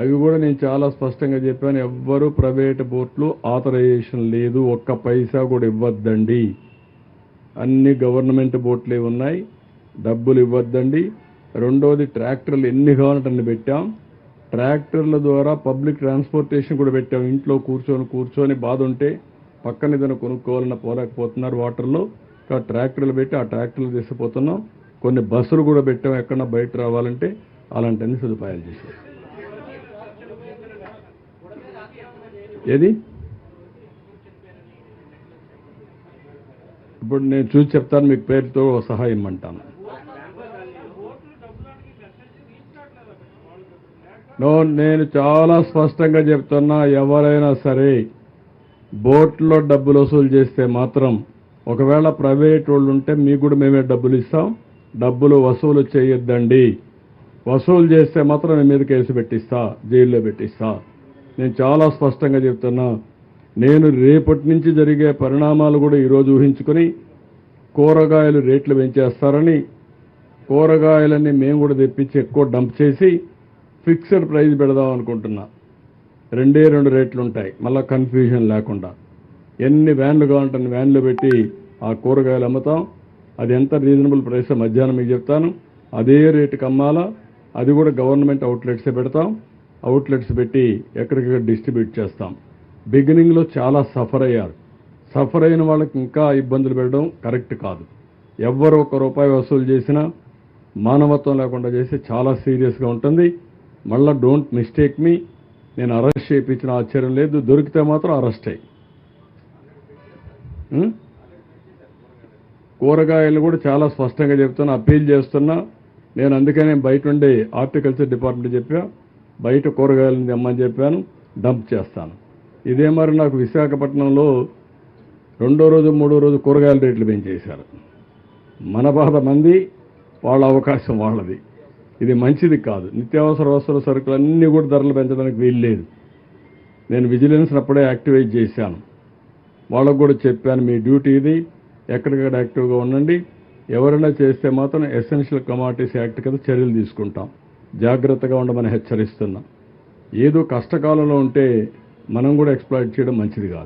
అవి కూడా నేను చాలా స్పష్టంగా చెప్పాను. ఎవ్వరూ ప్రైవేట్ బోట్లు ఆథరైజేషన్ లేదు, ఒక్క పైసా కూడా ఇవ్వద్దండి. అన్ని గవర్నమెంట్ బోట్లే ఉన్నాయి, డబ్బులు ఇవ్వద్దండి. రెండోది, ట్రాక్టర్లు ఎన్ని కావాలంటే అన్ని పెట్టాం. ట్రాక్టర్ల ద్వారా పబ్లిక్ ట్రాన్స్పోర్టేషన్ కూడా పెట్టాం. ఇంట్లో కూర్చొని బాధ ఉంటే పక్కన ఏదైనా కొనుక్కోవాలన్నా పోలేకపోతున్నారు వాటర్లో, ట్రాక్టర్లు పెట్టి ఆ ట్రాక్టర్లు తీసుకుపోతున్నాం. కొన్ని బస్సులు కూడా పెట్టాం, ఎక్కడన్నా బయట రావాలంటే అలాంటి అన్ని సదుపాయాలు చేశాం. ఏది ఇప్పుడు నేను చూసి చెప్తాను, మీకు పేరుతో సహాయం ఇమ్మంటాను. నేను చాలా స్పష్టంగా చెప్తున్నా, ఎవరైనా సరే బోట్లో డబ్బులు వసూలు చేస్తే మాత్రం, ఒకవేళ ప్రైవేట్ వాళ్ళు ఉంటే మీకు కూడా మేమే డబ్బులు ఇస్తాం. డబ్బులు వసూలు చేయొద్దండి. వసూలు చేస్తే మాత్రం మీ మీద కేసు పెట్టిస్తా, జైల్లో పెట్టిస్తా. నేను చాలా స్పష్టంగా చెప్తున్నా. నేను రేపటి నుంచి జరిగే పరిణామాలు కూడా ఈరోజు ఊహించుకొని కూరగాయలు రేట్లు పెంచేస్తారని, కూరగాయలన్నీ మేము కూడా తెప్పించి ఎక్కువ డంప్ చేసి ఫిక్స్డ్ ప్రైస్ పెడదాం అనుకుంటున్నా. రెండే రేట్లు ఉంటాయి, మళ్ళీ కన్ఫ్యూజన్ లేకుండా. ఎన్ని వ్యాన్లు కావాలంటే వ్యాన్లు పెట్టి ఆ కూరగాయలు అమ్ముతాం. అది ఎంత రీజనబుల్ ప్రైస్ మధ్యాహ్నం మీకు చెప్తాను. అదే రేటుకి అమ్మాలా. అది కూడా గవర్నమెంట్ అవుట్లెట్సే పెడతాం. అవుట్లెట్స్ పెట్టి ఎక్కడికక్కడ డిస్ట్రిబ్యూట్ చేస్తాం. బిగినింగ్లో చాలా సఫర్ అయ్యారు. సఫర్ అయిన వాళ్ళకి ఇంకా ఇబ్బందులు పెట్టడం కరెక్ట్ కాదు. ఎవ్వరు ₹1 వసూలు చేసినా మానవత్వం లేకుండా చేస్తే చాలా సీరియస్గా ఉంటుంది. మళ్ళీ డోంట్ మిస్టేక్ మీ, నేను అరెస్ట్ చేయించిన ఆశ్చర్యం లేదు. దొరికితే మాత్రం అరెస్ట్ అయ్యి. కూరగాయలు కూడా చాలా స్పష్టంగా చెప్తున్నా, అప్పీల్ చేస్తున్నా. నేను అందుకనే బయట ఉండే హార్టికల్చర్ డిపార్ట్మెంట్ చెప్పా, బయట కూరగాయలను తెమ్మని చెప్పాను, డంప్ చేస్తాను. ఇదే మరి నాకు విశాఖపట్నంలో 2వ రోజు 3వ రోజు కూరగాయల రేట్లు పెంచేశారు. మన బాధ మంది, వాళ్ళ అవకాశం వాళ్ళది. ఇది మంచిది కాదు. నిత్యావసర వస్తువుల సరుకులన్నీ కూడా ధరలు పెంచడానికి వీలు లేదు. నేను విజిలెన్స్ అప్పుడే యాక్టివేట్ చేశాను. వాళ్ళకు కూడా చెప్పాను, మీ డ్యూటీ ఇది, ఎక్కడికక్కడ యాక్టివ్గా ఉండండి. ఎవరైనా చేస్తే మాత్రం ఎసెన్షియల్ కమాడిటీస్ యాక్ట్ కింద చర్యలు తీసుకుంటాం. జాగ్రత్తగా ఉండమని హెచ్చరిస్తున్నాం. ఏదో కష్టకాలంలో ఉంటే మనం కూడా ఎక్స్‌ప్లాయిట్ చేయడం మంచిది కాదు.